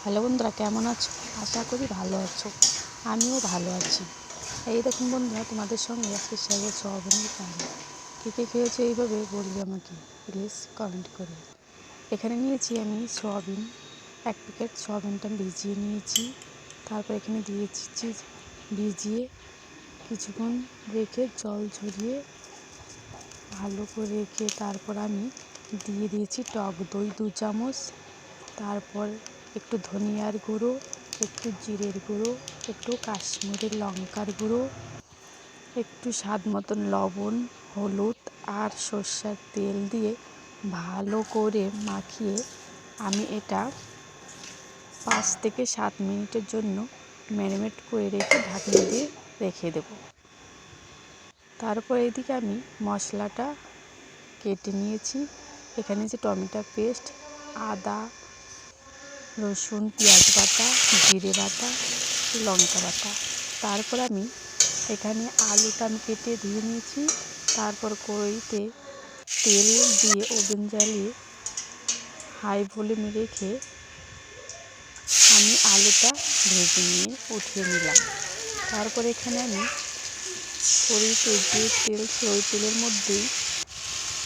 Hello বন্ধুরা, কেমন আছো? আশা করি ভালো আছো। আমিও ভালো আছি। এই দেখুন বন্ধুরা, তোমাদের সঙ্গে আজকে শেয়ার সোয়াবিনের কারি। কে কে খেয়েছো এইভাবে বলবে আমাকে প্লিজ কমেন্ট করে। এখানে নিয়েছি আমি সোয়াবিন, 1 প্যাকেট সোয়াবিনটা ভিজিয়ে নিয়েছি। তারপর এখানে দিয়েছি ভিজিয়ে কিছুক্ষণ রেখে জল ঝরিয়ে ভালো করে রেখে তারপর আমি দিয়ে দিয়েছি টক দই 2 চামচ। তারপর একটু ধনিয়ার গুঁড়ো, একটু জিরের গুঁড়ো, একটু কাশ্মীরি লঙ্কার গুঁড়ো, একটু স্বাদ মতন লবণ, হলুদ আর সর্ষের তেল দিয়ে ভালো করে মাখিয়ে আমি এটা 5 থেকে 7 মিনিটের জন্য ম্যারিনেট করে রেখে ঢাকনা দিয়ে রেখে দেব। তারপর এদিকে আমি মশলাটা কেটে নিয়েছি। এখানে যে টমেটো পেস্ট, আদা, রসুন, পেঁয়াজ বাটা, জিরে বাটা, লঙ্কা বাটা। তারপর আমি এখানে আলুটা আমি কেটে ধুয়ে নিয়েছি। তারপর কড়াইতে তেল দিয়ে ওভেন জ্বালিয়ে হাই ভলিউমে রেখে আমি আলুটা ভেজে নিয়ে উঠিয়ে নিলাম। তারপর এখানে আমি কড়াইতে যে তেল ছিল ওই তেলের মধ্যেই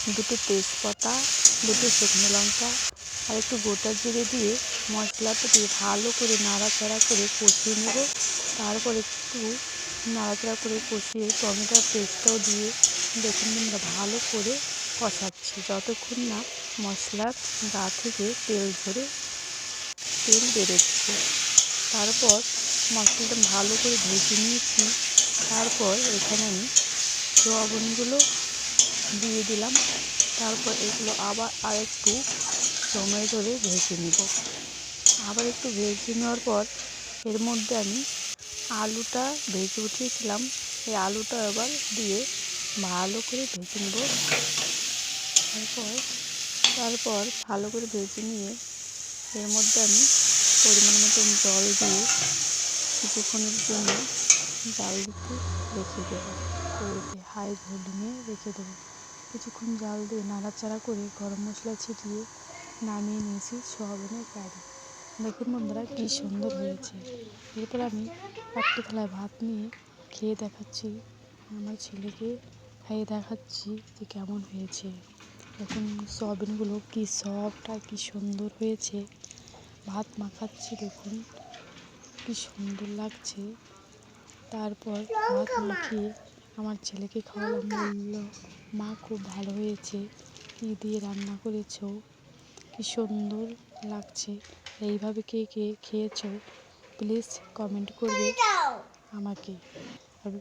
2টো তেজপাতা, 2টো শুকনো লঙ্কা আর একটু গোটা জিরে দিয়ে মশলাটা দিয়ে ভালো করে নাড়াচাড়া করে কষিয়ে নেব। তারপর একটু নাড়াচাড়া করে কষিয়ে টমেটোর পেস্টটাও দিয়ে দেখুন আমরা ভালো করে কষাচ্ছি যতক্ষণ না মশলার গা থেকে তেল বেরোচ্ছে। তারপর মশলাটা ভালো করে ভেজে নিয়েছি। তারপর এখানে আমি সোয়াবিনগুলো দিয়ে দিলাম। তারপর এগুলো আবার আরেকটু সময় ধরে ভেজে নেব। আবার একটু ভেজে নেওয়ার পর এর মধ্যে আমি আলুটা ভেজে উঠিয়েছিলাম, এই আলুটা আবার দিয়ে ভালো করে ভেজে নেব। তারপর ভালো করে ভেজে নিয়ে এর মধ্যে আমি পরিমাণ মতন জল দিয়ে কিছুক্ষণের জন্য জাল দিতে রেখে দেবো। কড়াইতে হাই ভলিউমে রেখে দেবো। কিছুক্ষণ জাল দিয়ে নাড়াচাড়া করে গরম মশলা ছিটিয়ে নামিয়ে নিয়েছি সোয়াবিনের কারি। দেখুন বন্ধুরা কী সুন্দর হয়েছে। এরপর আমি একটা থালায় ভাত নিয়ে খেয়ে দেখাচ্ছি, আমার ছেলেকে খাইয়ে দেখাচ্ছি যে কেমন হয়েছে। দেখুন সোয়াবিনগুলো কী সফট আর কী সুন্দর হয়েছে। ভাত মাখাচ্ছি, দেখুন কী সুন্দর লাগছে। তারপর ভাত মাখিয়ে আমার ছেলেকে খাওয়ালাম, বলল মা খুব ভালো হয়েছে, কী দিয়ে রান্না করেছো, কী সুন্দর লাগছে। এইভাবে কে কে খেয়েছো প্লিজ কমেন্ট করবে আমাকে। আর